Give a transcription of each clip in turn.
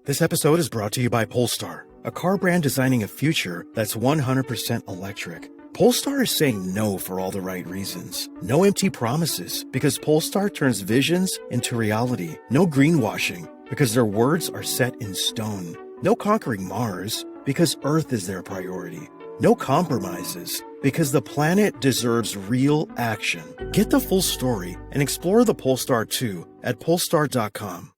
This episode is brought to you by Polestar, a car brand designing a future that's 100% electric. Polestar is saying no for all the right reasons. No empty promises, because Polestar turns visions into reality. No greenwashing, because their words are set in stone. No conquering Mars, because Earth is their priority. No compromises, because the planet deserves real action. Get the full story and explore the Polestar 2 at polestar.com.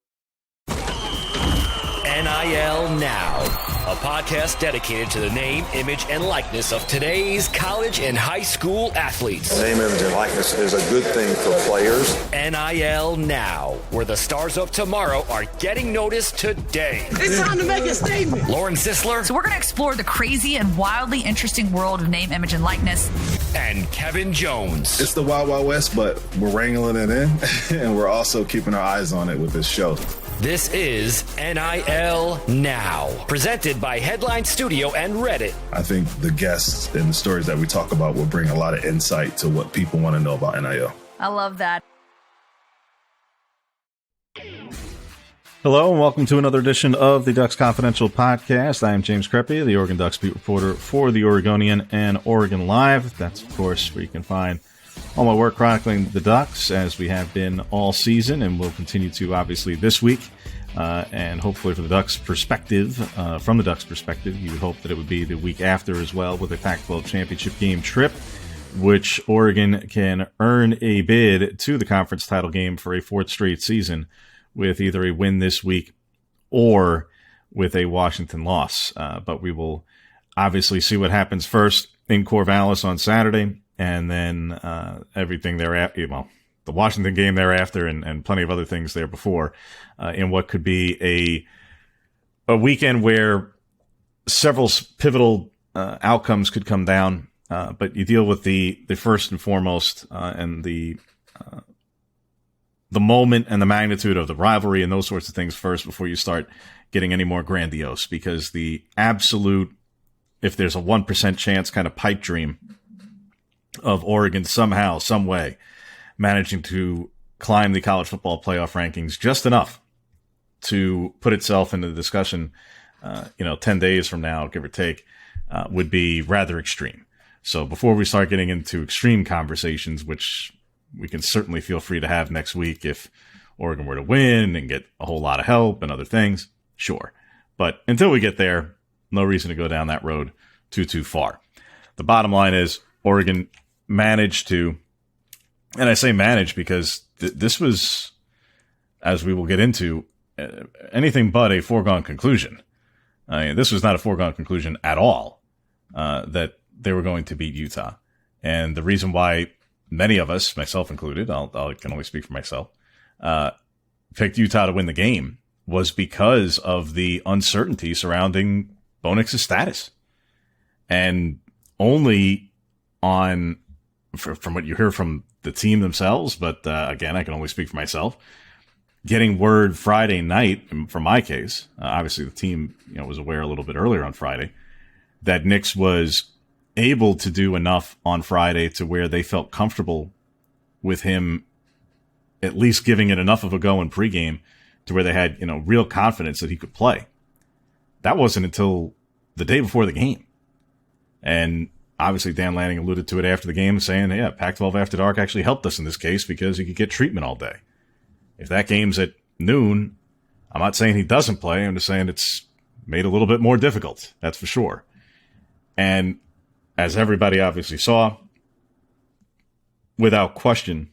NIL Now, a podcast dedicated to the name, image, and likeness of today's college and high school athletes. Name, image, and likeness is a good thing for players. NIL Now, where the stars of tomorrow are getting noticed today. It's time to make a statement. Lauren Sisler. So we're going to explore the crazy and wildly interesting world of name, image, and likeness. And Kevin Jones. It's the Wild Wild West, but we're wrangling it in, and we're also keeping our eyes on it with this show. This is NIL Now, presented by Headline Studio and Reddit. I think the guests and the stories that we talk about will bring a lot of insight to what people want to know about NIL. I love that. Hello and welcome to another edition of the Ducks Confidential Podcast. I am James Creppi, the Oregon Ducks beat reporter for the Oregonian and Oregon Live. That's, of course, where you can find all my work chronicling the Ducks, as we have been all season, and will continue to, obviously, this week. And hopefully from the Ducks' perspective, you would hope that it would be the week after as well, with a Pac-12 championship game trip, which Oregon can earn a bid to the conference title game for a fourth straight season with either a win this week or with a Washington loss. But we will obviously see what happens first in Corvallis on Saturday, and then everything thereafter, the Washington game thereafter, and plenty of other things there before, in what could be a weekend where several pivotal outcomes could come down. But you deal with the first and foremost, and the moment and the magnitude of the rivalry and those sorts of things first before you start getting any more grandiose, because the absolute, if there's a 1% chance kind of pipe dream of Oregon somehow, some way, managing to climb the college football playoff rankings just enough to put itself into the discussion, 10 days from now, give or take, would be rather extreme. So before we start getting into extreme conversations, which we can certainly feel free to have next week if Oregon were to win and get a whole lot of help and other things, sure. But until we get there, no reason to go down that road too far. The bottom line is Oregon managed to, and I say managed because this was, as we will get into, anything but a foregone conclusion. I mean, this was not a foregone conclusion at all, that they were going to beat Utah. And the reason why many of us, myself included, I can only speak for myself, picked Utah to win the game was because of the uncertainty surrounding Bo Nix's status. And only on, from what you hear from the team themselves, but again, I can only speak for myself, getting word Friday night, for my case, obviously the team was aware a little bit earlier on Friday, that Nix was able to do enough on Friday to where they felt comfortable with him at least giving it enough of a go in pregame to where they had, real confidence that he could play. That wasn't until the day before the game. And obviously Dan Lanning alluded to it after the game, saying, yeah, Pac-12 After Dark actually helped us in this case because he could get treatment all day. If that game's at noon, I'm not saying he doesn't play. I'm just saying it's made it a little bit more difficult. That's for sure. And as everybody obviously saw, without question,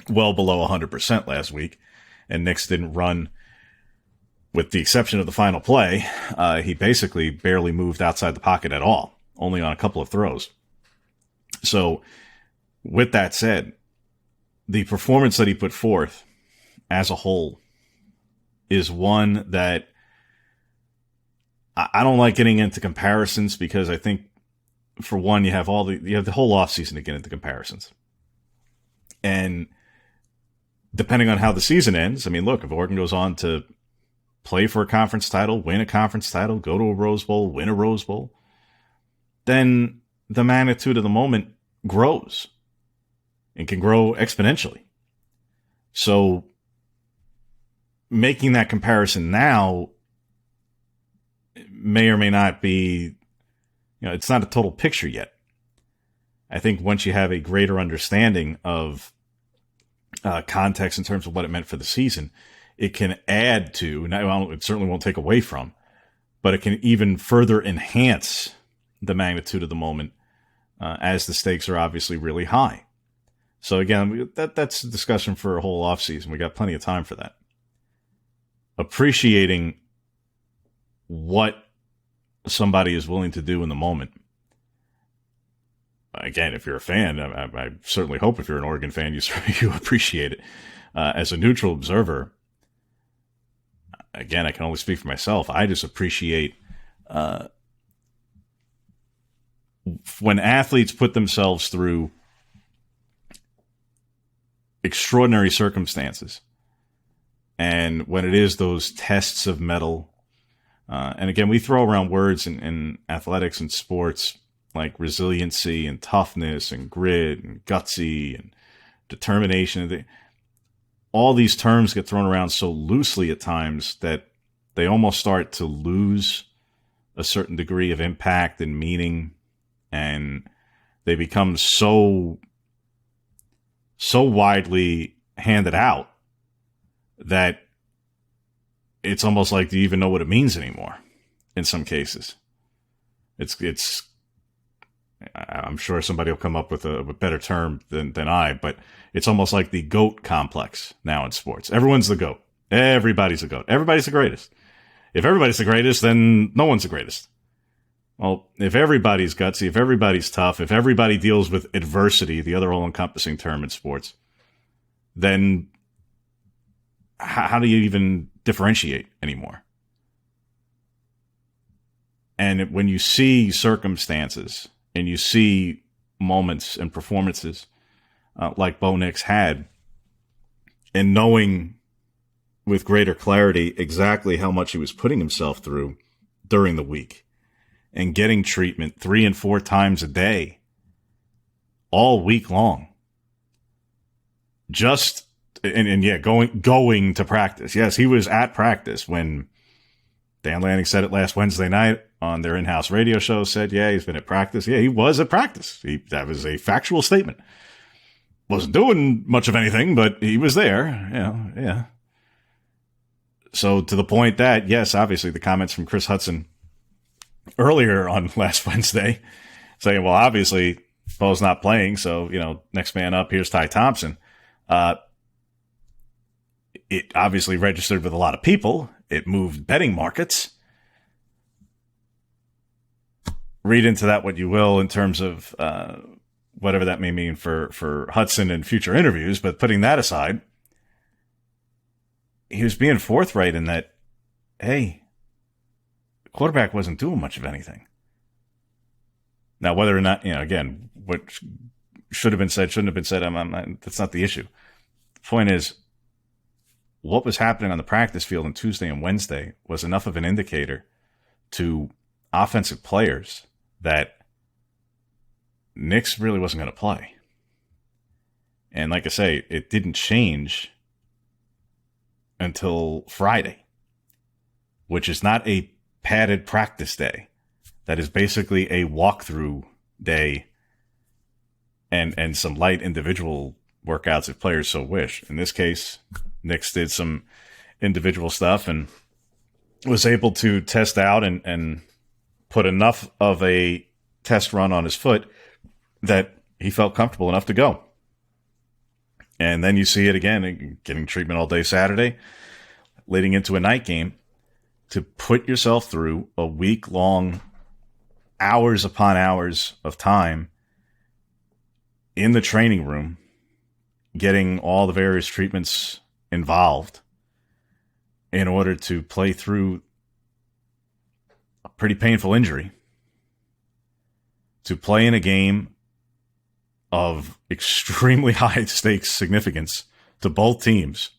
well below 100% last week. And Nix didn't run, with the exception of the final play. He basically barely moved outside the pocket at all, only on a couple of throws. So with that said, the performance that he put forth as a whole is one that I don't like getting into comparisons, because I think, for one, you have the whole offseason to get into comparisons. And depending on how the season ends, I mean, look, if Oregon goes on to play for a conference title, win a conference title, go to a Rose Bowl, win a Rose Bowl, then the magnitude of the moment grows and can grow exponentially. So making that comparison now may or may not be, it's not a total picture yet. I think once you have a greater understanding of context in terms of what it meant for the season, it can add to, well, it certainly won't take away from, but it can even further enhance the magnitude of the moment as the stakes are obviously really high. So again, that's a discussion for a whole offseason. We got plenty of time for that. Appreciating what somebody is willing to do in the moment. Again, if you're a fan, I certainly hope if you're an Oregon fan, you appreciate it. As a neutral observer, again, I can only speak for myself. I just appreciate when athletes put themselves through extraordinary circumstances, and when it is those tests of mettle, and again, we throw around words in athletics and sports like resiliency and toughness and grit and gutsy and determination. All these terms get thrown around so loosely at times that they almost start to lose a certain degree of impact and meaning, and they become so widely handed out that it's almost like, do you even know what it means anymore? In some cases, it's. I'm sure somebody will come up with a better term than I, but it's almost like the GOAT complex now in sports. Everyone's the GOAT. Everybody's a GOAT. Everybody's the greatest. If everybody's the greatest, then no one's the greatest. Well, if everybody's gutsy, if everybody's tough, if everybody deals with adversity, the other all-encompassing term in sports, then how do you even differentiate anymore? And when you see circumstances and you see moments and performances like Bo Nix had, and knowing with greater clarity exactly how much he was putting himself through during the week and getting treatment 3 and 4 times a day all week long. Just, and yeah, going to practice. Yes, he was at practice when Dan Lanning said it last Wednesday night on their in-house radio show, said, yeah, he's been at practice. Yeah, he was at practice. That was a factual statement. Wasn't doing much of anything, but he was there. Yeah. So to the point that, yes, obviously the comments from Chris Hudson earlier on last Wednesday saying, well, obviously Bo's not playing, so, next man up, here's Ty Thompson. It obviously registered with a lot of people. It moved betting markets. Read into that what you will in terms of whatever that may mean for Hudson and future interviews. But putting that aside, he was being forthright in that, hey, the quarterback wasn't doing much of anything. Now, whether or not, again, what should have been said, shouldn't have been said, that's not the issue. The point is, what was happening on the practice field on Tuesday and Wednesday was enough of an indicator to offensive players that Nix really wasn't going to play. And like I say, it didn't change until Friday, which is not a padded practice day. That is basically a walkthrough day and some light individual workouts if players so wish. In this case, Nix did some individual stuff and was able to test out and put enough of a test run on his foot that he felt comfortable enough to go. And then you see it again, getting treatment all day Saturday, leading into a night game, to put yourself through a week-long, hours upon hours of time in the training room, getting all the various treatments involved in order to play through a pretty painful injury, to play in a game of extremely high stakes significance to both teams.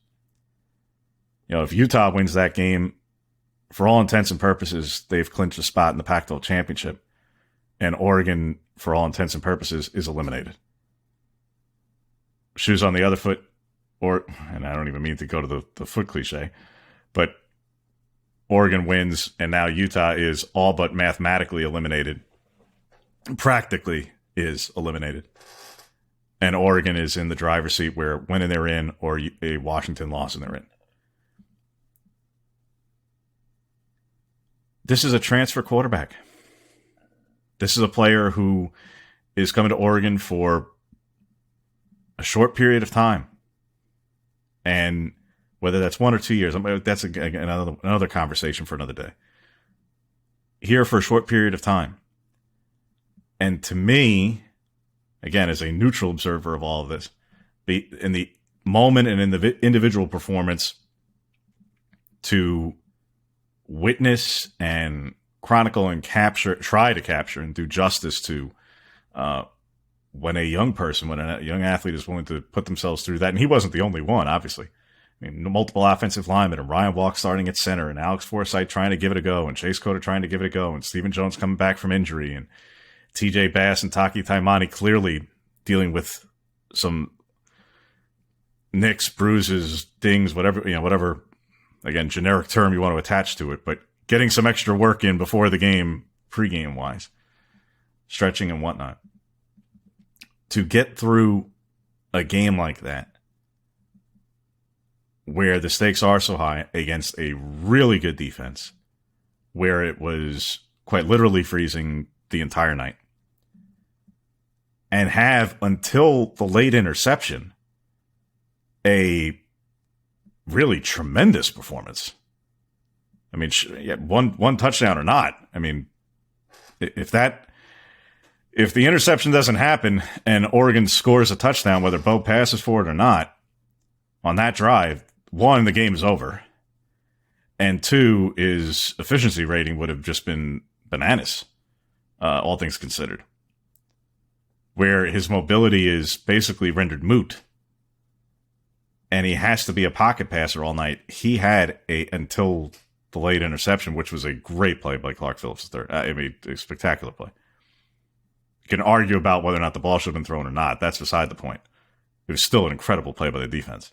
If Utah wins that game, for all intents and purposes, they've clinched a spot in the Pac-12 championship, and Oregon, for all intents and purposes, is eliminated. Shoes on the other foot, and I don't even mean to go to the foot cliche, but Oregon wins, and now Utah is all but mathematically eliminated, practically is eliminated. And Oregon is in the driver's seat where winning they're in or a Washington loss and they're in. This is a transfer quarterback. This is a player who is coming to Oregon for a short period of time. And whether that's 1 or 2 years, that's another conversation for another day. Here for a short period of time. And to me, again, as a neutral observer of all of this, in the moment and in the individual performance, to witness and chronicle and try to capture and do justice to when a young athlete is willing to put themselves through that. And he wasn't the only one, obviously. I mean, multiple offensive linemen, and Ryan Walk starting at center, and Alex Forsythe trying to give it a go, and Chase Coder trying to give it a go, and Stephen Jones coming back from injury, and TJ Bass and Taki Taimani clearly dealing with some nicks, bruises, dings, whatever, again, generic term you want to attach to it, but getting some extra work in before the game, pregame wise, stretching and whatnot. To get through a game like that, where the stakes are so high against a really good defense, where it was quite literally freezing the entire night, and have until the late interception a really tremendous performance. I mean, one touchdown or not. I mean, if the interception doesn't happen and Oregon scores a touchdown, whether Bo passes for it or not, on that drive, 1, the game is over. And 2, his efficiency rating would have just been bananas, all things considered. Where his mobility is basically rendered moot. And he has to be a pocket passer all night. He had until the late interception, which was a great play by Clark Phillips III. I mean, a spectacular play. You can argue about whether or not the ball should have been thrown or not. That's beside the point. It was still an incredible play by the defense.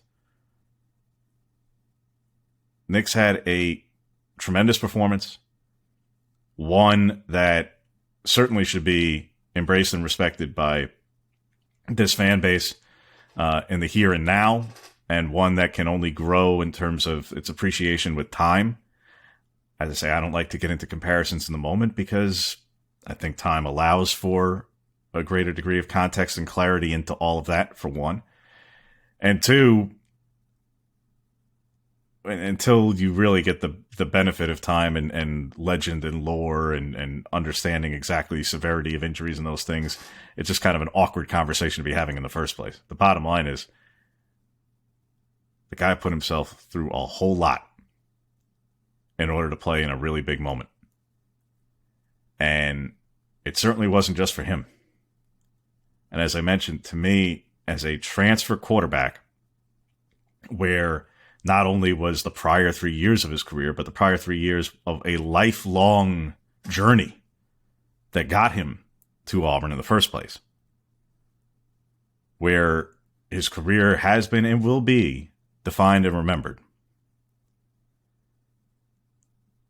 Knicks had a tremendous performance. One that certainly should be embraced and respected by this fan base in the here and now, and one that can only grow in terms of its appreciation with time. As I say, I don't like to get into comparisons in the moment because I think time allows for a greater degree of context and clarity into all of that, for one. And 2, until you really get the benefit of time and legend and lore and understanding exactly the severity of injuries and those things, it's just kind of an awkward conversation to be having in the first place. The bottom line is the guy put himself through a whole lot in order to play in a really big moment. And it certainly wasn't just for him. And as I mentioned, to me, as a transfer quarterback, where not only was the prior 3 years of his career, but the prior 3 years of a lifelong journey that got him to Auburn in the first place, where his career has been and will be defined and remembered.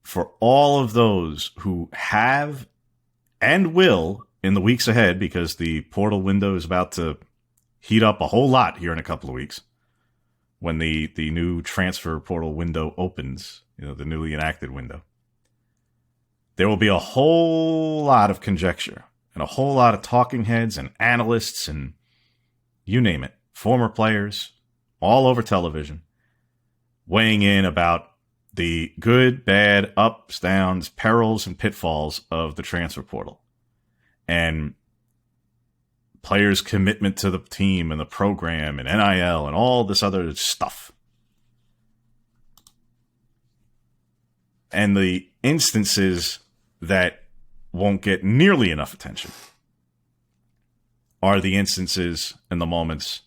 For all of those who have and will in the weeks ahead, because the portal window is about to heat up a whole lot here in a couple of weeks, when the new transfer portal window opens, the newly enacted window, there will be a whole lot of conjecture and a whole lot of talking heads and analysts and you name it, former players all over television, weighing in about the good, bad, ups, downs, perils, and pitfalls of the transfer portal. And players' commitment to the team and the program and NIL and all this other stuff. And the instances that won't get nearly enough attention are the instances and the moments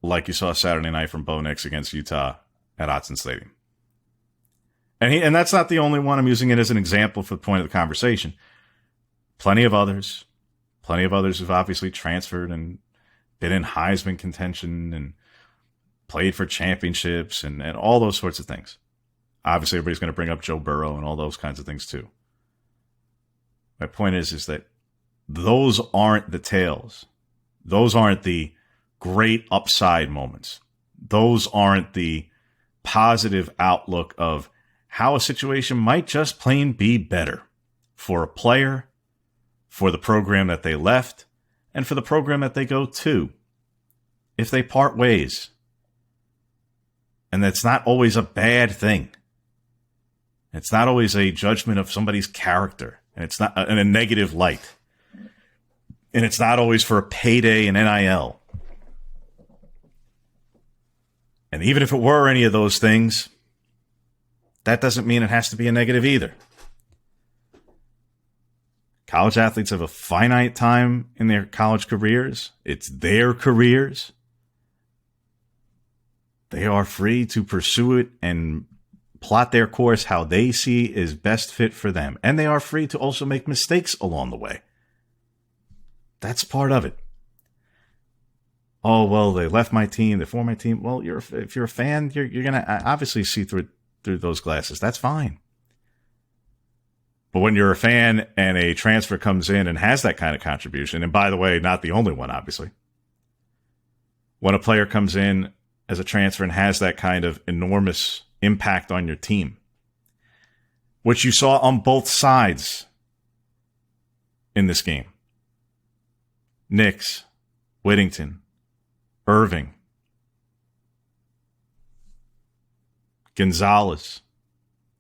like you saw Saturday night from Bo Nix against Utah at Autzen Stadium. And that's not the only one. I'm using it as an example for the point of the conversation. Plenty of others who've obviously transferred and been in Heisman contention and played for championships and all those sorts of things. obviously everybody's going to bring up Joe Burrow and all those kinds of things too. My point is that those aren't the tales. Those aren't the great upside moments. Those aren't the positive outlook of how a situation might just plain be better for a player, for the program that they left, and for the program that they go to. If they part ways. And that's not always a bad thing. It's not always a judgment of somebody's character. And it's not in a negative light. And it's not always for a payday and NIL. And even if it were any of those things, that doesn't mean it has to be a negative either. College athletes have a finite time in their college careers. It's their careers. They are free to pursue it and plot their course how they see is best fit for them. And they are free to also make mistakes along the way. That's part of it. Oh, well, they left my team, they formed my team. Well, if you're a fan, you're going to obviously see through those glasses. That's fine. But when you're a fan and a transfer comes in and has that kind of contribution, and by the way, not the only one, obviously. When a player comes in as a transfer and has that kind of enormous impact on your team, which you saw on both sides in this game. Nix, Whittington, Irving, Gonzalez,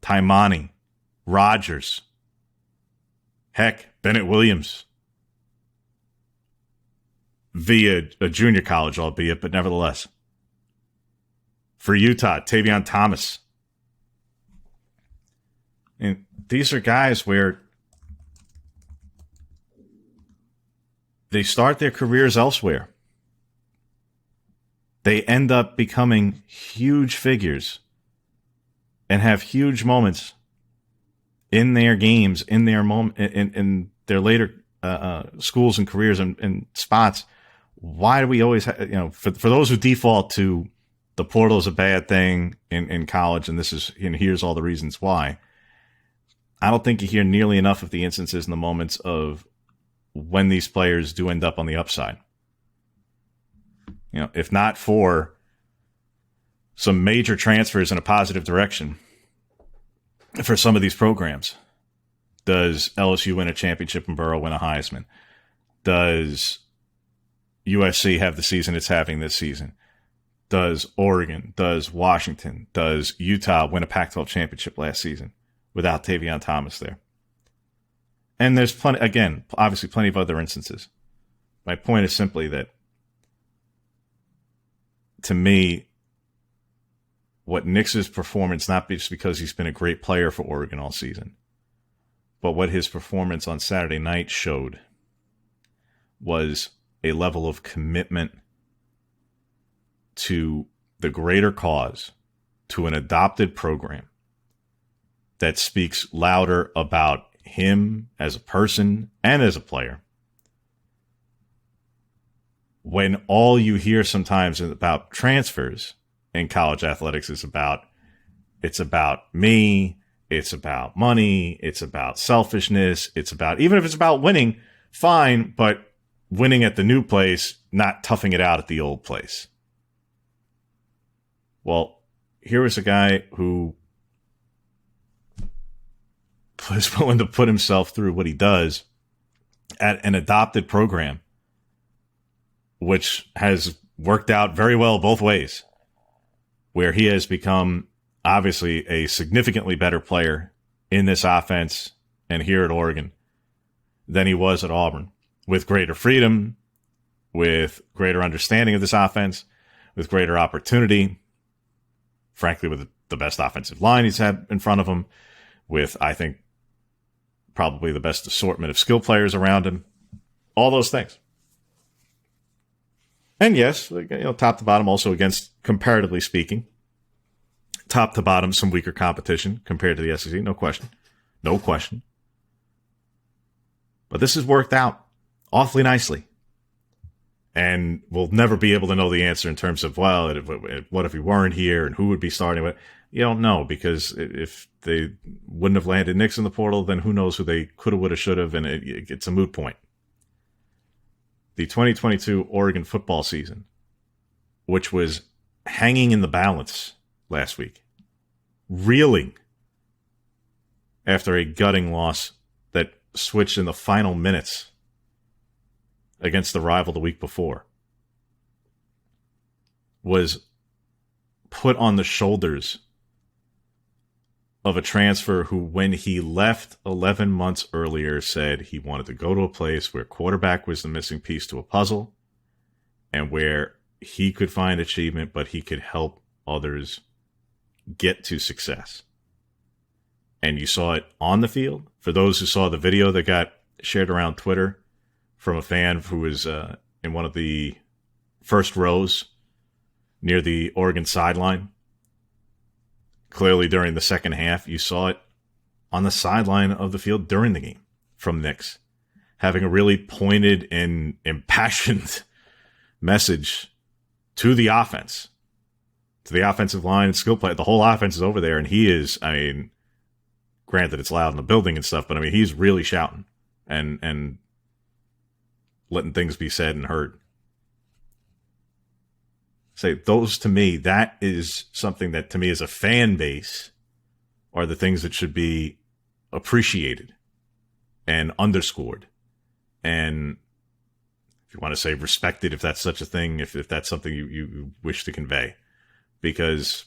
Taimani, Rogers, heck, Bennett Williams, via a junior college, albeit, but nevertheless. For Utah, Tavion Thomas. And these are guys where they start their careers elsewhere. They end up becoming huge figures and have huge moments in their games, in their in their later schools and careers and spots. Why do we always have, for those who default to the portal is a bad thing in college, and here's all the reasons why. I don't think you hear nearly enough of the instances and the moments of when these players do end up on the upside. If not for some major transfers in a positive direction for some of these programs, does LSU win a championship and Burrow win a Heisman? Does USC have the season it's having this season? Does Oregon, does Washington, does Utah win a Pac-12 championship last season without Tavion Thomas there? And there's plenty, again, obviously plenty of other instances. My point is simply that, to me, what Nix's performance, not just because he's been a great player for Oregon all season, but what his performance on Saturday night showed was a level of commitment to the greater cause, to an adopted program that speaks louder about him as a person and as a player. When all you hear sometimes about transfers in college athletics is it's about me, it's about money, it's about selfishness, even if it's about winning, fine, but winning at the new place, not toughing it out at the old place. Well, here was a guy who was willing to put himself through what he does at an adopted program, which has worked out very well both ways, where he has become obviously a significantly better player in this offense and here at Oregon than he was at Auburn, with greater freedom, with greater understanding of this offense, with greater opportunity, frankly, with the best offensive line he's had in front of him, with, I think, probably the best assortment of skill players around him, all those things. And yes, top to bottom, also against, comparatively speaking, top to bottom, some weaker competition compared to the SEC. No question. No question. But this has worked out awfully nicely. And we'll never be able to know the answer in terms of, well, what if we weren't here and who would be starting with? You don't know, because if they wouldn't have landed Nix in the portal, then who knows who they could have, would have, should have, and it's a moot point. The 2022 Oregon football season, which was hanging in the balance last week, reeling after a gutting loss that switched in the final minutes against the rival the week before, was put on the shoulders of a transfer who, when he left 11 months earlier, said he wanted to go to a place where quarterback was the missing piece to a puzzle and where he could find achievement, but he could help others get to success. And you saw it on the field. For those who saw the video that got shared around Twitter from a fan who was in one of the first rows near the Oregon sideline, clearly during the second half, you saw it on the sideline of the field during the game from Nix, having a really pointed and impassioned message to the offense, to the offensive line, skill play. The whole offense is over there, and he is, I mean, granted it's loud in the building and stuff, but I mean, he's really shouting and letting things be said and heard. Say, those to me, that is something that to me as a fan base are the things that should be appreciated and underscored. And if you want to say respected, if that's such a thing, if that's something you wish to convey, because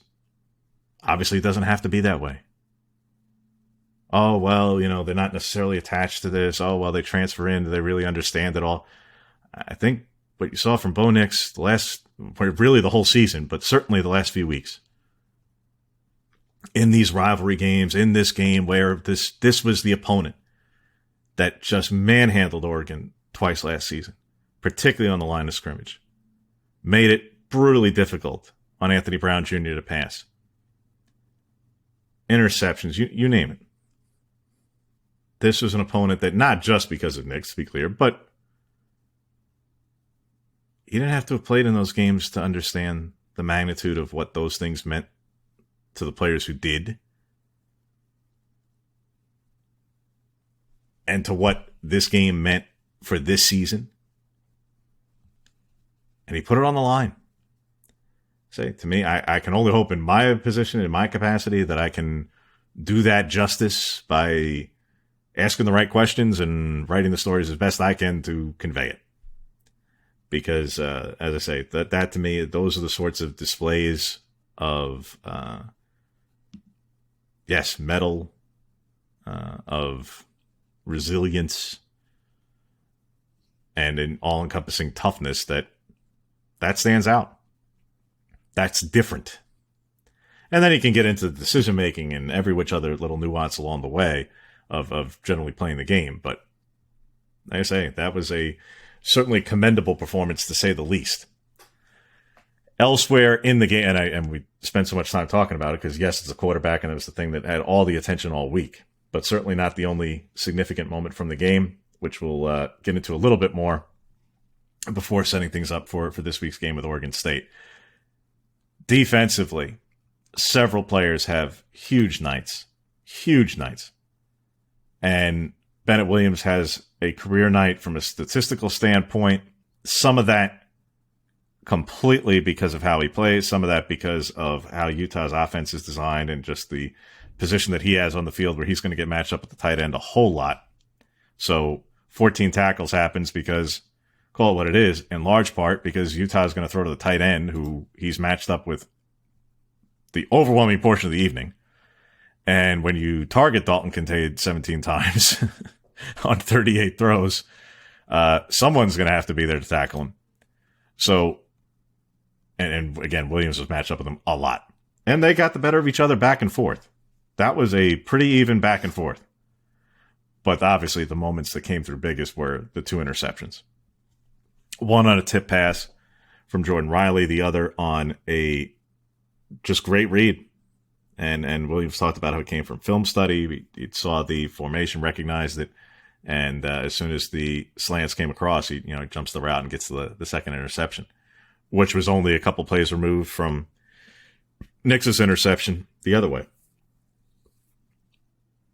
obviously it doesn't have to be that way. Oh, well, you know, they're not necessarily attached to this. Oh, well, they transfer in. Do they really understand it all? I think what you saw from Bo Nix really the whole season, but certainly the last few weeks, in these rivalry games, in this game where this was the opponent that just manhandled Oregon twice last season, particularly on the line of scrimmage, made it brutally difficult on Anthony Brown Jr. to pass. Interceptions, you name it. This was an opponent that, not just because of Nix, to be clear, but you didn't have to have played in those games to understand the magnitude of what those things meant to the players who did, and to what this game meant for this season. And he put it on the line. Say, to me, I can only hope in my position, in my capacity, that I can do that justice by asking the right questions and writing the stories as best I can to convey it. Because, as I say, that to me, those are the sorts of displays of, mettle, of resilience, and an all-encompassing toughness that stands out. That's different. And then you can get into the decision-making and every which other little nuance along the way of generally playing the game. But like I say, that was a certainly commendable performance, to say the least. Elsewhere in the game, and we spent so much time talking about it because, yes, it's a quarterback, and it was the thing that had all the attention all week, but certainly not the only significant moment from the game, which we'll get into a little bit more before setting things up for this week's game with Oregon State. Defensively, several players have huge nights. And Bennett Williams has a career night from a statistical standpoint. Some of that completely because of how he plays, some of that because of how Utah's offense is designed and just the position that he has on the field where he's going to get matched up at the tight end a whole lot. So 14 tackles happens because, call it what it is, in large part because Utah is going to throw to the tight end who he's matched up with the overwhelming portion of the evening. And when you target Dalton Kincaid 17 times on 38 throws, someone's going to have to be there to tackle him. So, and again, Williams was matched up with him a lot. And they got the better of each other back and forth. That was a pretty even back and forth. But obviously the moments that came through biggest were the two interceptions. One on a tip pass from Jordan Riley, the other on a just great read. And Williams talked about how it came from film study. He saw the formation, recognized that And as soon as the slants came across, he jumps the route and gets the second interception, which was only a couple plays removed from Nix's interception the other way.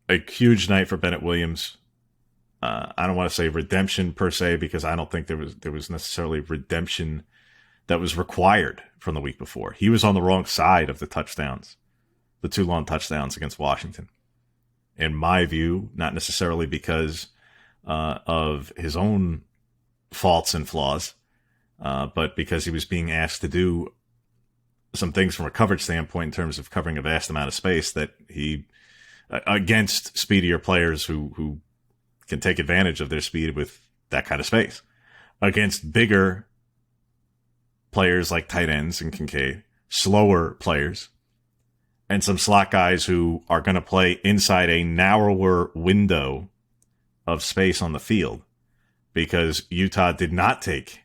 A huge night for Bennett Williams. I don't want to say redemption per se, because I don't think there was necessarily redemption that was required from the week before. He was on the wrong side of the touchdowns, the 2 long touchdowns against Washington. In my view, not necessarily because of his own faults and flaws, but because he was being asked to do some things from a coverage standpoint in terms of covering a vast amount of space that he, against speedier players who can take advantage of their speed with that kind of space, against bigger players like tight ends and Kincaid, slower players, and some slot guys who are going to play inside a narrower window of space on the field, because Utah did not take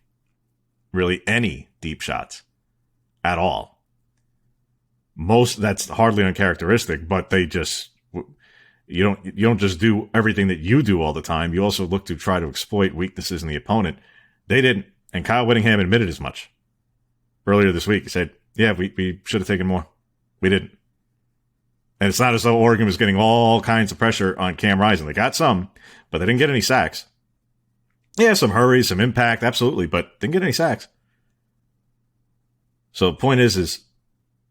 really any deep shots at all. That's hardly uncharacteristic, but they just, you don't just do everything that you do all the time. You also look to try to exploit weaknesses in the opponent. They didn't, and Kyle Whittingham admitted as much earlier this week. He said, yeah, we should have taken more. We didn't. And it's not as though Oregon was getting all kinds of pressure on Cam Rising. They got some, but they didn't get any sacks. Yeah, some hurries, some impact, absolutely, but didn't get any sacks. So the point is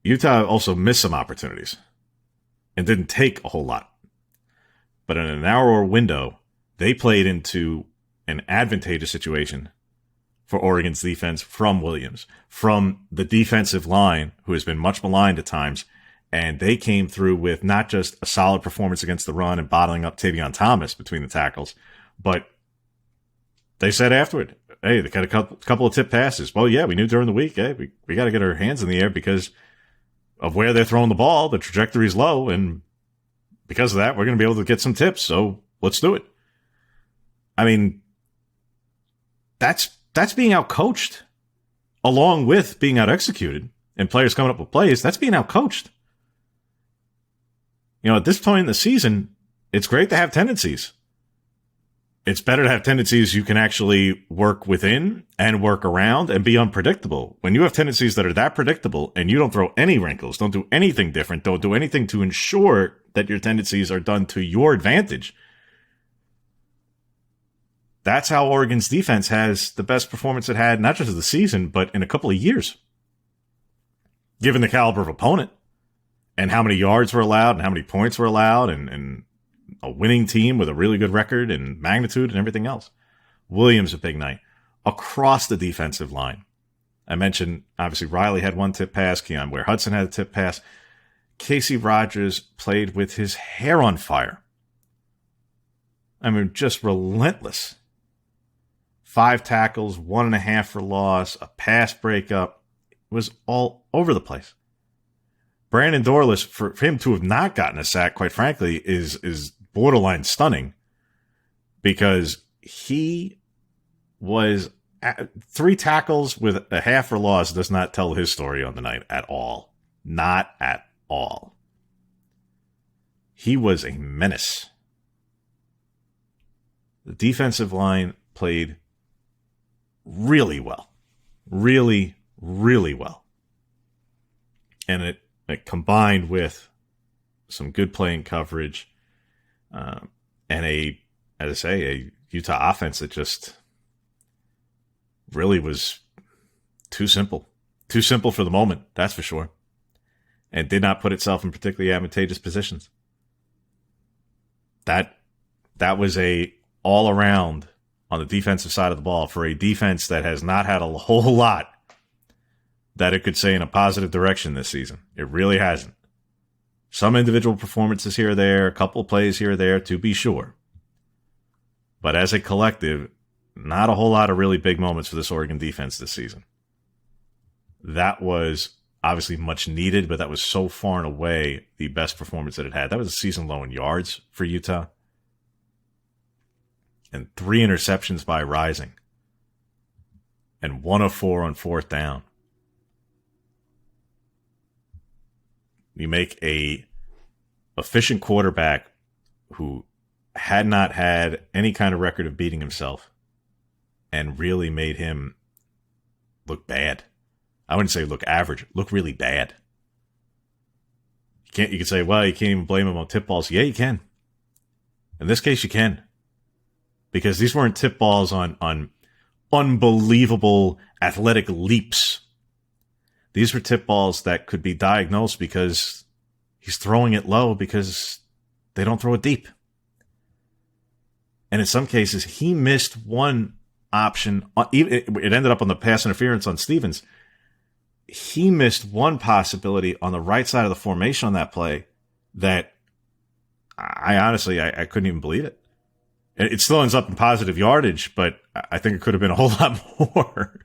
Utah also missed some opportunities and didn't take a whole lot. But in a narrower window, they played into an advantageous situation for Oregon's defense from Williams, from the defensive line, who has been much maligned at times. And they came through with not just a solid performance against the run and bottling up Tavion Thomas between the tackles, but they said afterward, hey, they got a couple of tip passes. Well, yeah, we knew during the week, hey, we got to get our hands in the air because of where they're throwing the ball. The trajectory is low, and because of that, we're going to be able to get some tips. So let's do it. I mean, that's being outcoached, along with being out executed and players coming up with plays. That's being outcoached. At this point in the season, it's great to have tendencies. It's better to have tendencies you can actually work within and work around and be unpredictable. When you have tendencies that are that predictable and you don't throw any wrinkles, don't do anything different, don't do anything to ensure that your tendencies are done to your advantage, that's how Oregon's defense has the best performance it had, not just of the season, but in a couple of years. Given the caliber of opponent and how many yards were allowed and how many points were allowed and a winning team with a really good record and magnitude and everything else. Williams, a big night across the defensive line. I mentioned, obviously, Riley had one tip pass. Keon Ware-Hudson had a tip pass. Casey Rogers played with his hair on fire. I mean, just relentless. 5 tackles, 1.5 for loss, a pass breakup. It was all over the place. Brandon Dorlus, for him to have not gotten a sack, quite frankly, is borderline stunning, because he was 3 tackles with a half for loss does not tell his story on the night at all. Not at all. He was a menace. The defensive line played really well. Really, really well. And it combined with some good playing coverage, and a Utah offense that just really was too simple for the moment, that's for sure, and did not put itself in particularly advantageous positions. That was a all around on the defensive side of the ball for a defense that has not had a whole lot that it could say in a positive direction this season. It really hasn't. Some individual performances here or there, a couple of plays here or there, to be sure. But as a collective, not a whole lot of really big moments for this Oregon defense this season. That was obviously much needed, but that was so far and away the best performance that it had. That was a season low in yards for Utah. And 3 interceptions by Rising. And 1 of 4 on 4th down. You make a efficient quarterback who had not had any kind of record of beating himself and really made him look bad. I wouldn't say look average, look really bad. You can say, well, you can't even blame him on tip balls. Yeah, you can. In this case, you can. Because these weren't tip balls on unbelievable athletic leaps. These were tip balls that could be diagnosed because he's throwing it low because they don't throw it deep. And in some cases, he missed one option. It ended up on the pass interference on Stevens. He missed one possibility on the right side of the formation on that play that I honestly couldn't even believe it. It still ends up in positive yardage, but I think it could have been a whole lot more.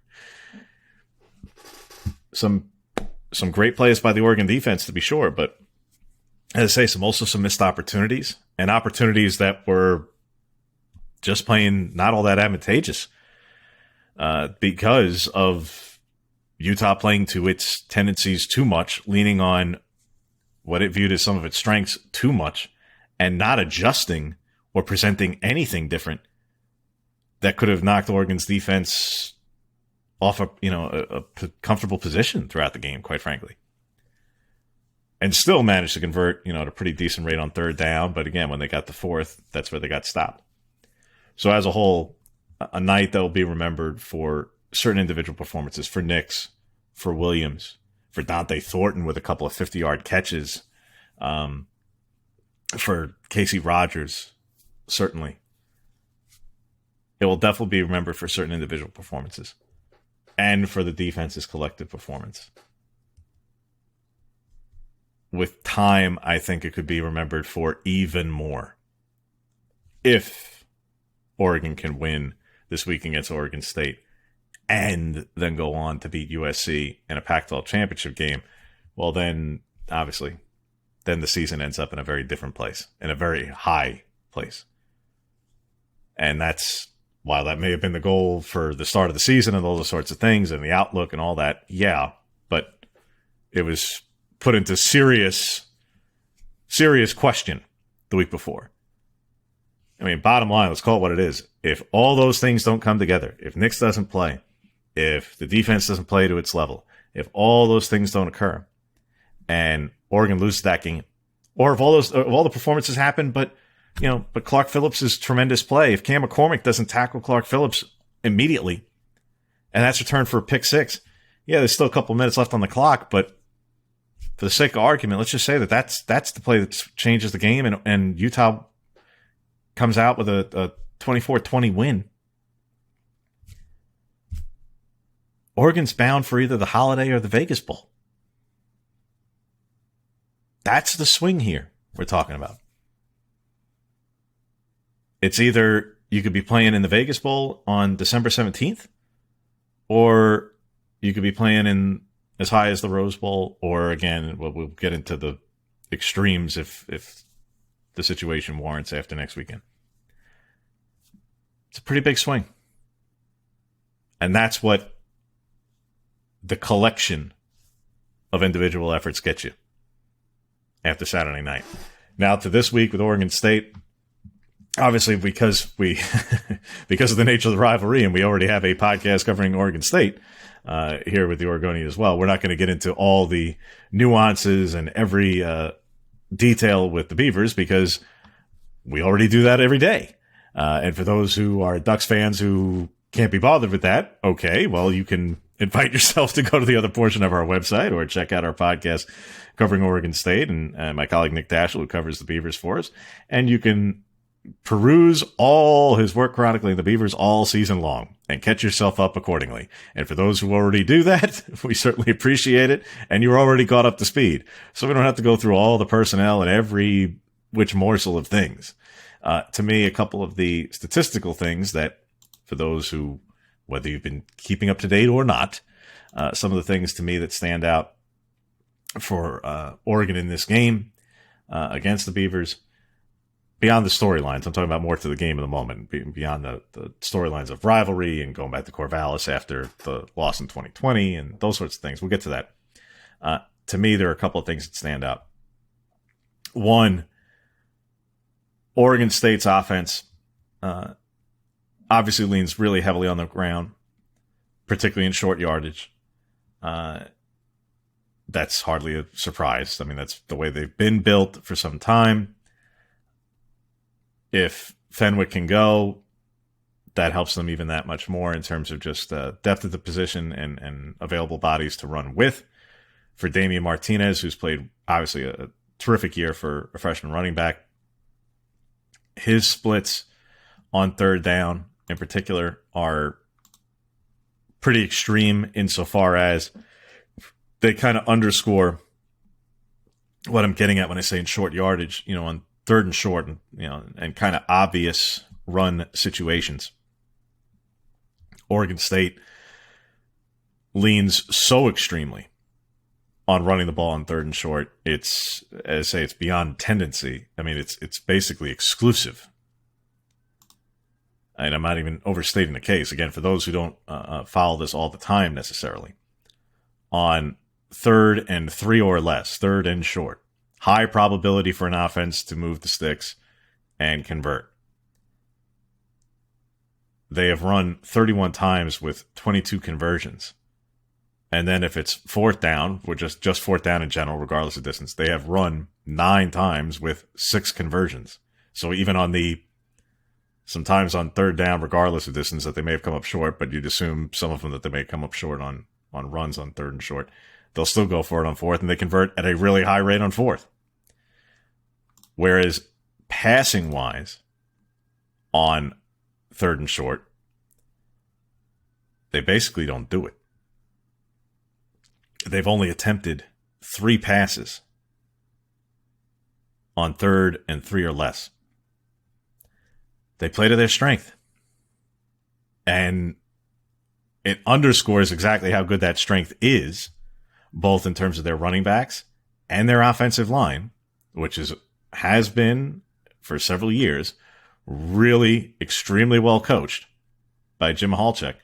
Some great plays by the Oregon defense, to be sure, but as I say, also some missed opportunities and opportunities that were just plain not all that advantageous because of Utah playing to its tendencies too much, leaning on what it viewed as some of its strengths too much, and not adjusting or presenting anything different that could have knocked Oregon's defense off a comfortable position throughout the game, quite frankly. And still managed to convert, at a pretty decent rate on third down. But again, when they got the fourth, that's where they got stopped. So as a whole, a night that will be remembered for certain individual performances, for Nix, for Williams, for Dante Thornton with a couple of 50-yard catches, for Casey Rogers, certainly. It will definitely be remembered for certain individual performances and for the defense's collective performance. With time, I think it could be remembered for even more if Oregon can win this week against Oregon State and then go on to beat USC in a Pac-12 championship game. Well, then, obviously, then the season ends up in a very different place, in a very high place. And that's, while that may have been the goal for the start of the season and all those sorts of things and the outlook and all that, yeah, but it was put into serious question the week before. I mean, bottom line, let's call it what it is. If all those things don't come together, if Nix doesn't play, if the defense doesn't play to its level, if all those things don't occur, and Oregon loses that game, or if all the performances happen, but Clark Phillips' tremendous play, if Cam McCormick doesn't tackle Clark Phillips immediately, and that's returned for a pick six, yeah, there's still a couple minutes left on the clock, but for the sake of argument, let's just say that's the play that changes the game, and Utah comes out with a 24-20 win. Oregon's bound for either the Holiday or the Vegas Bowl. That's the swing here we're talking about. It's either you could be playing in the Vegas Bowl on December 17th, or you could be playing in as high as the Rose Bowl, or again, we'll get into the extremes if the situation warrants after next weekend. It's a pretty big swing. And that's what the collection of individual efforts gets you after Saturday night. Now to this week with Oregon State, obviously because of the nature of the rivalry, and we already have a podcast covering Oregon State here with the Oregonian as well, we're not going to get into all the nuances and every detail with the Beavers because we already do that every day. And for those who are Ducks fans who can't be bothered with that, okay, well, you can invite yourself to go to the other portion of our website or check out our podcast covering Oregon State and my colleague Nick Daschel, who covers the Beavers for us. And you can peruse all his work chronicling the Beavers all season long and catch yourself up accordingly. And for those who already do that, we certainly appreciate it. And you're already caught up to speed. So we don't have to go through all the personnel and every which morsel of things. To me, a couple of the statistical things that for those who, whether you've been keeping up to date or not, some of the things to me that stand out for Oregon in this game against the Beavers, beyond the storylines, I'm talking about more to the game of the moment, beyond the storylines of rivalry and going back to Corvallis after the loss in 2020 and those sorts of things. We'll get to that. To me, there are a couple of things that stand out. One, Oregon State's offense obviously leans really heavily on the ground, particularly in short yardage. That's hardly a surprise. I mean, that's the way they've been built for some time. If Fenwick can go, that helps them even that much more in terms of just depth of the position and available bodies to run with. For Damian Martinez, who's played obviously a terrific year for a freshman running back, his splits on third down in particular are pretty extreme insofar as they kind of underscore what I'm getting at when I say in short yardage, on third and short, and kind of obvious run situations. Oregon State leans so extremely on running the ball on third and short. It's, as I say, it's beyond tendency. I mean, it's basically exclusive. And I'm not even overstating the case. Again, for those who don't follow this all the time necessarily, on third and 3 or less, third and short, high probability for an offense to move the sticks and convert. They have run 31 times with 22 conversions. And then if it's fourth down, or just fourth down in general, regardless of distance, they have run 9 times with 6 conversions. So even on sometimes on third down, regardless of distance, that they may have come up short, but you'd assume some of them that they may come up short on runs on third and short, they'll still go for it on fourth, and they convert at a really high rate on fourth. Whereas passing-wise, on third and short, they basically don't do it. They've only attempted 3 passes on third and 3 or less. They play to their strength. And it underscores exactly how good that strength is, both in terms of their running backs and their offensive line, which has been, for several years, really extremely well coached by Jim Halchek.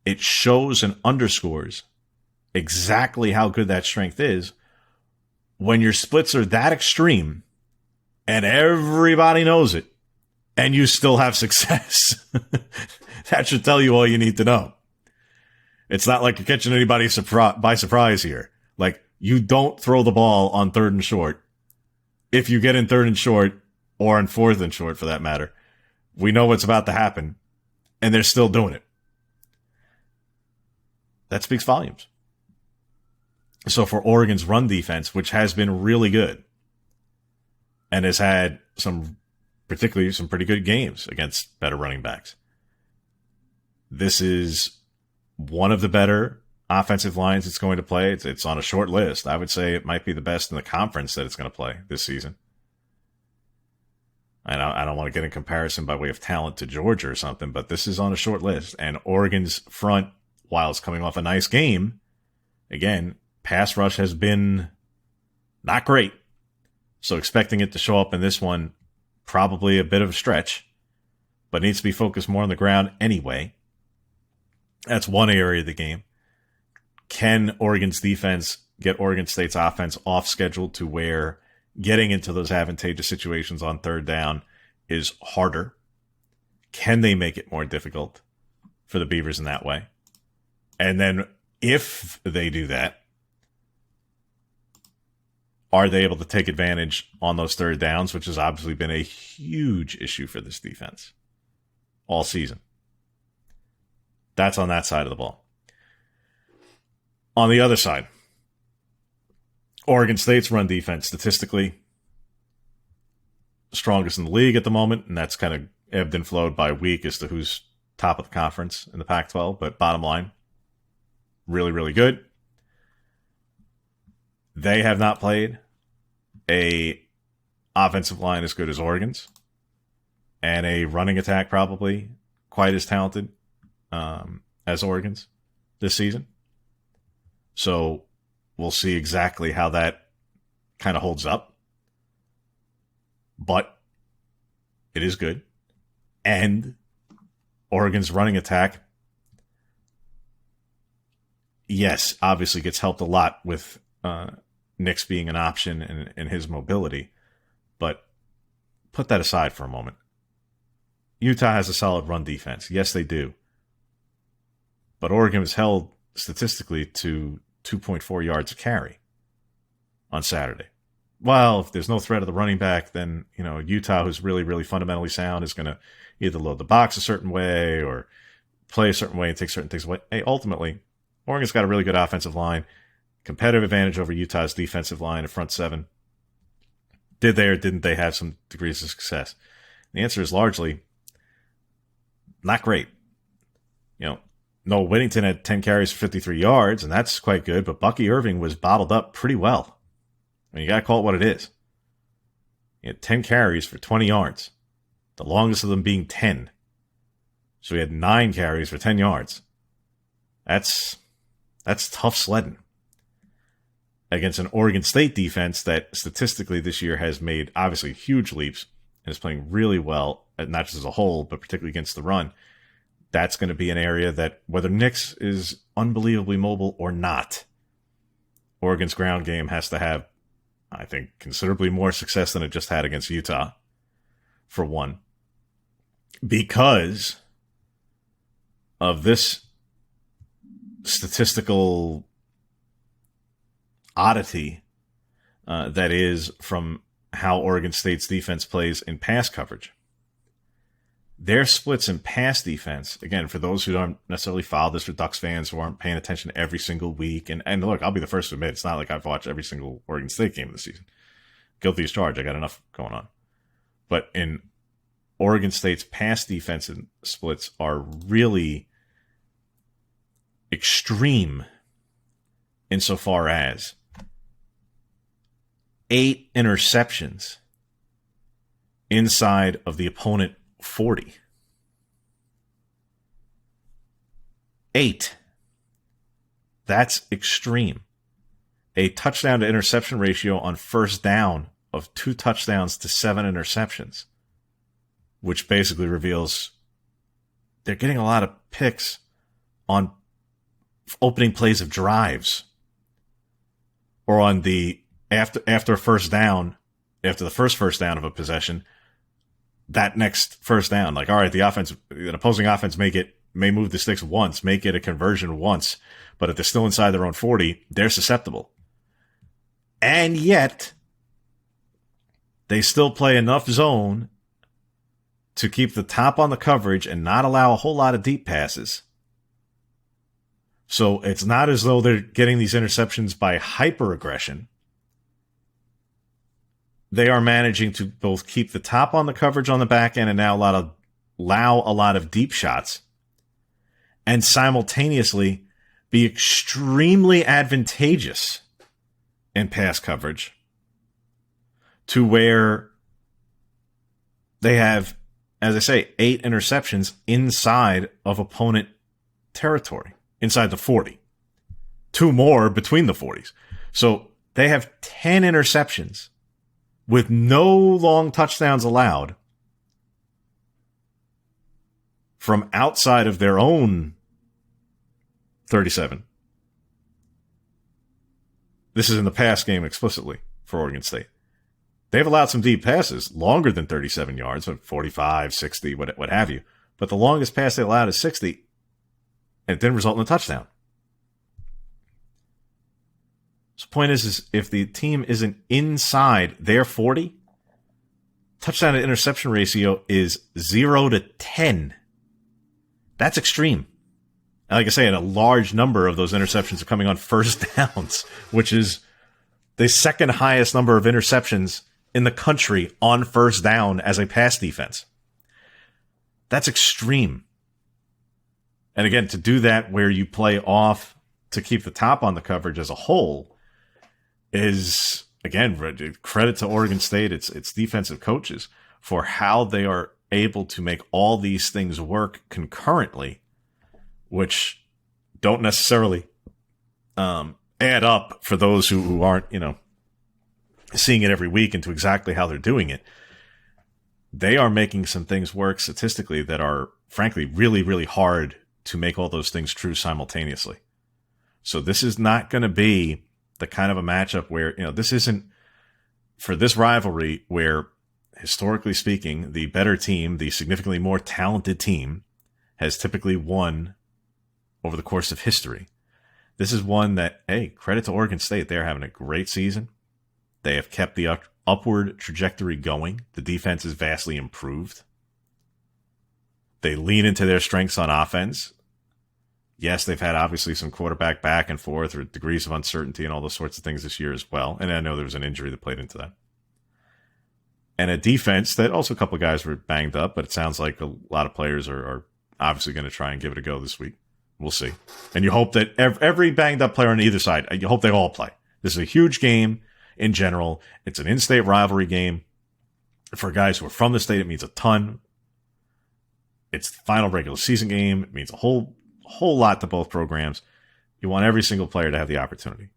It shows and underscores exactly how good that strength is when your splits are that extreme and everybody knows it and you still have success. That should tell you all you need to know. It's not like you're catching anybody by surprise here. Like, you don't throw the ball on third and short. If you get in third and short, or on fourth and short for that matter, we know what's about to happen, and they're still doing it. That speaks volumes. So for Oregon's run defense, which has been really good, and has had particularly some pretty good games against better running backs, this is one of the better offensive lines it's going to play. It's on a short list. I would say it might be the best in the conference that it's going to play this season. And I don't want to get in comparison by way of talent to Georgia or something, but this is on a short list. And Oregon's front, while it's coming off a nice game, again, pass rush has been not great. So expecting it to show up in this one, probably a bit of a stretch, but needs to be focused more on the ground anyway. That's one area of the game. Can Oregon's defense get Oregon State's offense off schedule to where getting into those advantageous situations on third down is harder? Can they make it more difficult for the Beavers in that way? And then if they do that, are they able to take advantage on those third downs, which has obviously been a huge issue for this defense all season? That's on that side of the ball. On the other side, Oregon State's run defense, statistically, strongest in the league at the moment, and that's kind of ebbed and flowed by week as to who's top of the conference in the Pac-12. But bottom line, really, really good. They have not played a offensive line as good as Oregon's, and a running attack probably quite as talented as Oregon's this season. So we'll see exactly how that kind of holds up. But it is good. And Oregon's running attack, yes, obviously gets helped a lot with Nix being an option and his mobility. But put that aside for a moment. Utah has a solid run defense. Yes, they do. But Oregon was held statistically to 2.4 yards a carry on Saturday. Well, if there's no threat of the running back, then, Utah, who's really, really fundamentally sound, is going to either load the box a certain way or play a certain way and take certain things away. Hey, ultimately, Oregon's got a really good offensive line, competitive advantage over Utah's defensive line and front seven. Did they or didn't they have some degrees of success? The answer is largely not great. Noah Whittington had 10 carries for 53 yards, and that's quite good, but Bucky Irving was bottled up pretty well. You got to call it what it is. He had 10 carries for 20 yards, the longest of them being 10. So he had 9 carries for 10 yards. That's tough sledding against an Oregon State defense that statistically this year has made obviously huge leaps and is playing really well, not just as a whole, but particularly against the run. That's going to be an area that, whether Nix is unbelievably mobile or not, Oregon's ground game has to have, I think, considerably more success than it just had against Utah, for one, because of this statistical oddity that is from how Oregon State's defense plays in pass coverage. Their splits in pass defense, again, for those who don't necessarily follow this, for Ducks fans who aren't paying attention every single week, and look, I'll be the first to admit, it's not like I've watched every single Oregon State game of the season. Guilty as charged, I got enough going on. But in Oregon State's pass defense splits are really extreme insofar as 8 interceptions inside of the opponent 40. 8. That's extreme. A touchdown to interception ratio on first down of 2 touchdowns to 7 interceptions, which basically reveals they're getting a lot of picks on opening plays of drives, or on the after first down, after the first down of a possession, that next first down, like, all right, the opposing offense may move the sticks once, make it a conversion once, but if they're still inside their own 40, they're susceptible. And yet, they still play enough zone to keep the top on the coverage and not allow a whole lot of deep passes. So it's not as though they're getting these interceptions by hyper-aggression. They are managing to both keep the top on the coverage on the back end and now allow a lot of deep shots, and simultaneously be extremely advantageous in pass coverage, to where they have, as I say, 8 interceptions inside of opponent territory, inside the 40. 2 more between the 40s. So they have 10 interceptions with no long touchdowns allowed from outside of their own 37. This is in the pass game explicitly for Oregon State. They've allowed some deep passes, longer than 37 yards, 45, 60, what have you. But the longest pass they allowed is 60, and it didn't result in a touchdown. So the point is if the team isn't inside their 40, touchdown to interception ratio is 0 to 10. That's extreme. And like I say, a large number of those interceptions are coming on first downs, which is the second highest number of interceptions in the country on first down as a pass defense. That's extreme. And again, to do that where you play off to keep the top on the coverage as a whole is, again, credit to Oregon State, its defensive coaches, for how they are able to make all these things work concurrently, which don't necessarily add up for those who aren't, seeing it every week into exactly how they're doing it. They are making some things work statistically that are, frankly, really, really hard to make all those things true simultaneously. So this is not going to be the kind of a matchup where, this isn't for this rivalry where historically speaking, the better team, the significantly more talented team, has typically won over the course of history. This is one that, hey, credit to Oregon State. They're having a great season. They have kept the upward trajectory going. The defense is vastly improved. They lean into their strengths on offense. Yes, they've had obviously some quarterback back and forth or degrees of uncertainty and all those sorts of things this year as well. And I know there was an injury that played into that. And a defense that also a couple of guys were banged up, but it sounds like a lot of players are obviously going to try and give it a go this week. We'll see. And you hope that every banged up player on either side, you hope they all play. This is a huge game in general. It's an in-state rivalry game. For guys who are from the state, it means a ton. It's the final regular season game. It means a whole lot to both programs. You want every single player to have the opportunity.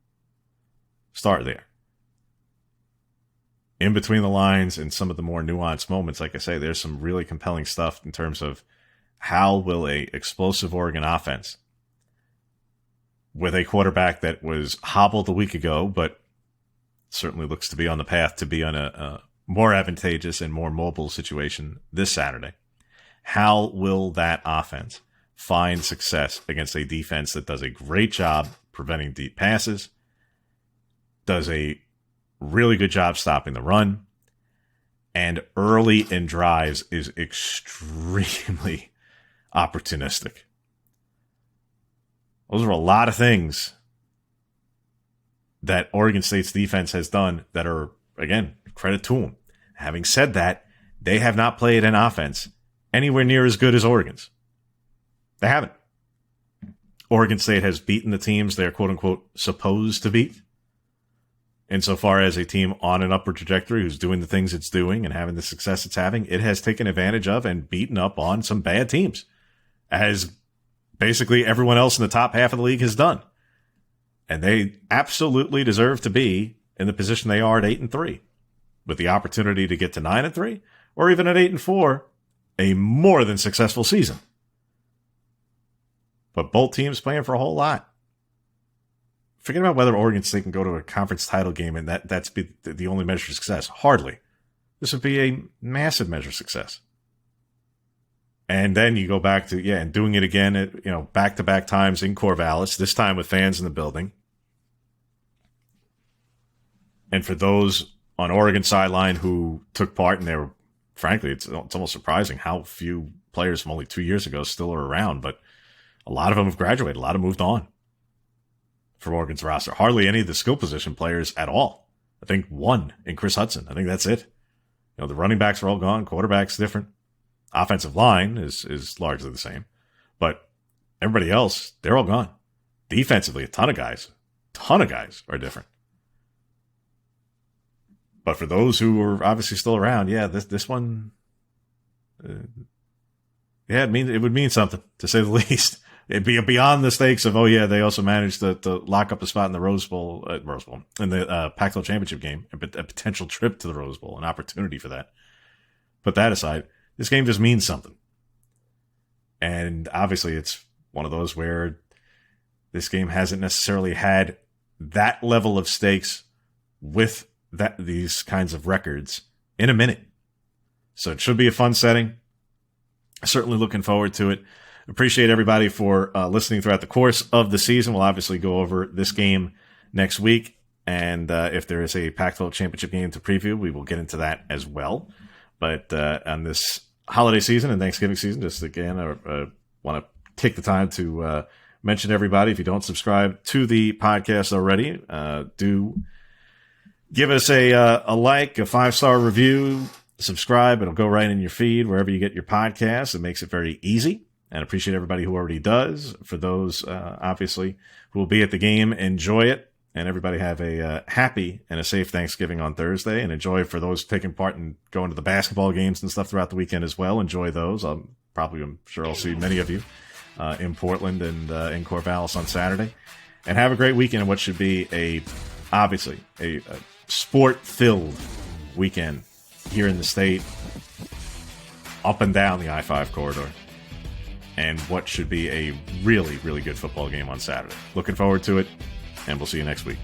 Start there. In between the lines and some of the more nuanced moments, like I say, there's some really compelling stuff in terms of how will a explosive Oregon offense with a quarterback that was hobbled a week ago, but certainly looks to be on the path to be on a more advantageous and more mobile situation this Saturday. How will that offense find success against a defense that does a great job preventing deep passes, does a really good job stopping the run, and early in drives is extremely opportunistic? Those are a lot of things that Oregon State's defense has done that are, again, credit to them. Having said that, they have not played an offense anywhere near as good as Oregon's. They haven't. Oregon State has beaten the teams they're quote-unquote supposed to beat. Insofar as a team on an upward trajectory who's doing the things it's doing and having the success it's having, it has taken advantage of and beaten up on some bad teams, as basically everyone else in the top half of the league has done. And they absolutely deserve to be in the position they are at 8-3, with the opportunity to get to 9-3, or even at 8-4, a more than successful season. But both teams playing for a whole lot. Forget about whether Oregon State can go to a conference title game and that's be the only measure of success. Hardly. This would be a massive measure of success. And then you go back to, and doing it again at, back-to-back times in Corvallis, this time with fans in the building. And for those on Oregon sideline who took part, and they were, frankly, it's almost surprising how few players from only 2 years ago still are around, but a lot of them have graduated. A lot have moved on from Oregon's roster. Hardly any of the skill position players at all. I think one in Chris Hudson. I think that's it. The running backs are all gone. Quarterback's different. Offensive line is largely the same. But everybody else, they're all gone. Defensively, a ton of guys are different. But for those who are obviously still around, this one, it would mean something, to say the least. It'd be beyond the stakes of, they also managed to lock up a spot in the Rose Bowl, in the Pac-12 championship game, a potential trip to the Rose Bowl, an opportunity for that. Put that aside, this game just means something. And obviously it's one of those where this game hasn't necessarily had that level of stakes with these kinds of records in a minute. So it should be a fun setting. Certainly looking forward to it. Appreciate everybody for listening throughout the course of the season. We'll obviously go over this game next week. And if there is a Pac-12 championship game to preview, we will get into that as well. But on this holiday season and Thanksgiving season, just again, I want to take the time to mention to everybody, if you don't subscribe to the podcast already, do give us a like, a 5-star review, subscribe. It'll go right in your feed wherever you get your podcasts. It makes it very easy. And appreciate everybody who already does. For those, obviously, who will be at the game, enjoy it. And everybody have a happy and a safe Thanksgiving on Thursday. And enjoy, for those taking part in going to the basketball games and stuff throughout the weekend as well. Enjoy those. I'm sure I'll see many of you in Portland and in Corvallis on Saturday. And have a great weekend in what should be obviously a sport-filled weekend here in the state, up and down the I-5 corridor. And what should be a really, really good football game on Saturday. Looking forward to it, and we'll see you next week.